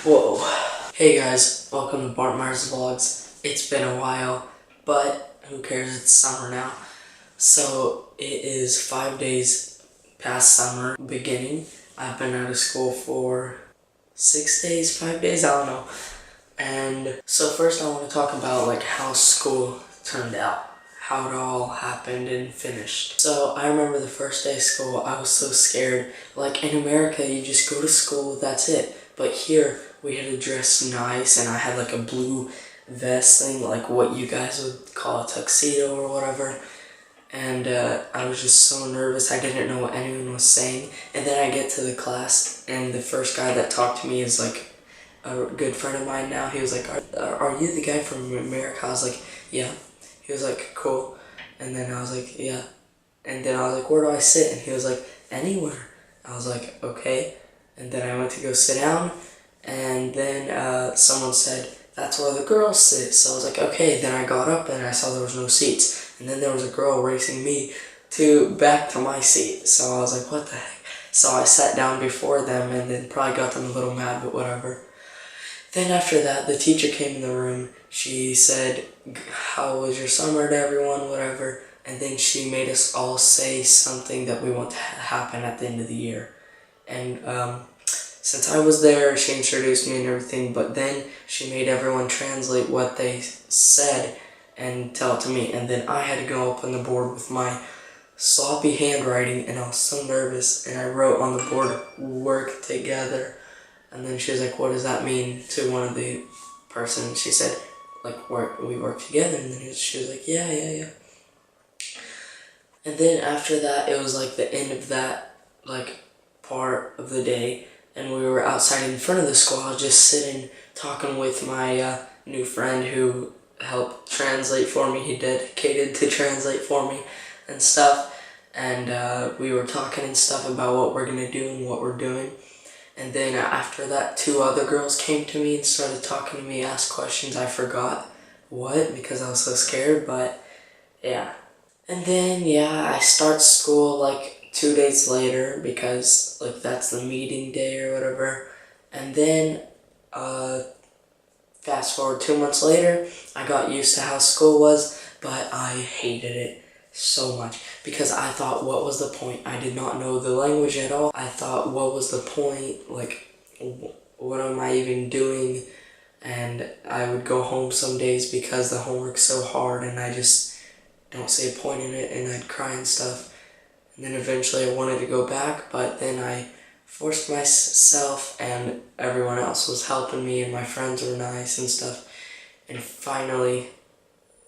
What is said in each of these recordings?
Whoa. Hey guys, welcome to Bart Myers Vlogs. It's been a while, but who cares, it's summer now. So it is 5 days past summer beginning. I've been out of school for 6 days, 5 days, I don't know. And so first I want to talk about how school turned out, how it all happened and finished. So I remember the first day of school, I was so scared. Like in America, you just go to school, that's it. But here, we had to dress nice, and I had like a blue vest thing, like what you guys would call a tuxedo or whatever. And I was just so nervous, I didn't know what anyone was saying. And then I get to the class, and the first guy that talked to me is like a good friend of mine now. He was like, are you the guy from America? I was like, yeah. He was like, cool. And then I was like, yeah. And then I was like, where do I sit? And he was like, anywhere. I was like, okay. And then I went to go sit down, and then someone said, that's where the girls sit. So I was like, okay. Then I got up and I saw there was no seats. And then there was a girl racing me back to my seat. So I was like, what the heck? So I sat down before them and then probably got them a little mad, but whatever. Then after that, the teacher came in the room. She said, how was your summer to everyone, whatever. And then she made us all say something that we want to happen at the end of the year. And since I was there, she introduced me and everything, but then she made everyone translate what they said and tell it to me. And then I had to go up on the board with my sloppy handwriting, and I was so nervous, and I wrote on the board, work together. And then she was like, what does that mean, to one of the person? She said, we work together. And then she was like, yeah. And then after that, it was like the end of that part of the day, and we were outside in front of the school. I was just sitting talking with my new friend who helped translate for me. He dedicated to translate for me and stuff, and we were talking and stuff about what we're gonna do and what we're doing. And then after that, two other girls came to me and started talking to me, asked questions. I forgot what, because I was so scared, but yeah. And then, I start school 2 days later, because that's the meeting day or whatever. And then, fast forward 2 months later, I got used to how school was, but I hated it so much, because I thought, what was the point? I did not know the language at all. I thought, what was the point? What am I even doing? And I would go home some days because the homework's so hard, and I just don't see a point in it, and I'd cry and stuff. And then eventually I wanted to go back, but then I forced myself, and everyone else was helping me, and my friends were nice and stuff. And finally,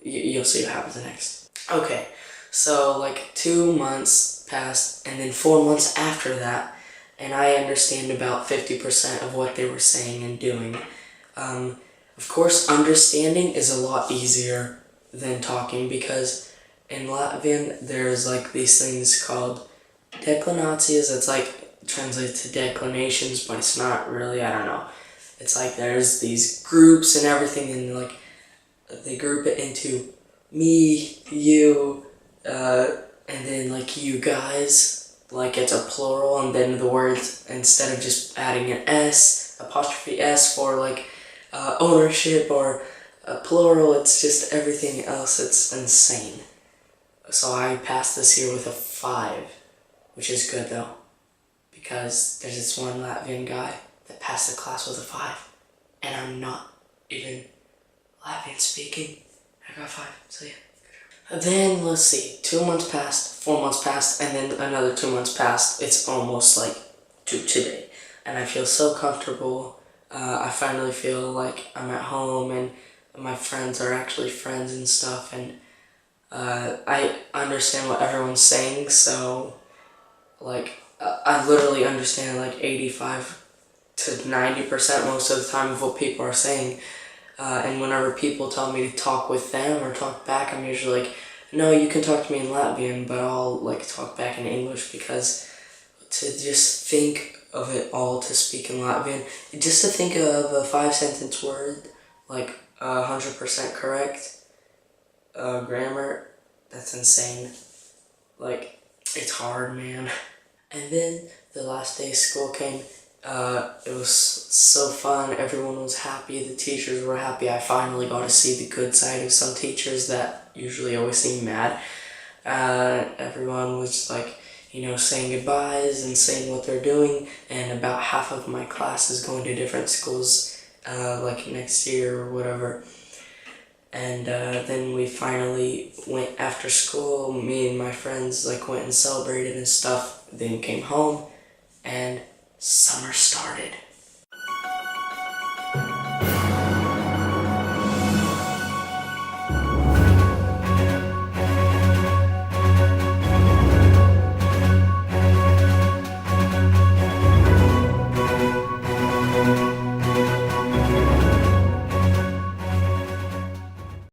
you'll see what happens next. Okay, so 2 months passed, and then 4 months after that, and I understand about 50% of what they were saying and doing. Of course, understanding is a lot easier than talking, because in Latvian, there's these things called declinations. It's translated to declinations, but it's not really, I don't know. It's there's these groups and everything, and they group it into me, you, and then you guys, it's a plural, and then the words, instead of just adding an S, apostrophe S for ownership or plural, it's just everything else. It's insane. So I passed this year with a 5, which is good though, because there's this one Latvian guy that passed the class with a 5, and I'm not even Latvian speaking. I got 5, so yeah. Then, let's see, 2 months passed, 4 months passed, and then another 2 months passed. It's almost to today, and I feel so comfortable. I finally feel like I'm at home, and my friends are actually friends and stuff, and I understand what everyone's saying, so I literally understand 85 to 90% most of the time of what people are saying. And whenever people tell me to talk with them or talk back, I'm usually no, you can talk to me in Latvian, but I'll talk back in English, because to just think of it all, to speak in Latvian, just to think of a 5-sentence word, 100% correct grammar, that's insane. It's hard, man. And then the last day of school came. It was so fun. Everyone was happy. The teachers were happy. I finally got to see the good side of some teachers that usually always seem mad. Everyone was like, saying goodbyes and saying what they're doing, and about half of my class is going to different schools, like next year or whatever. And then we finally went after school. Me and my friends went and celebrated and stuff. Then came home, and summer started.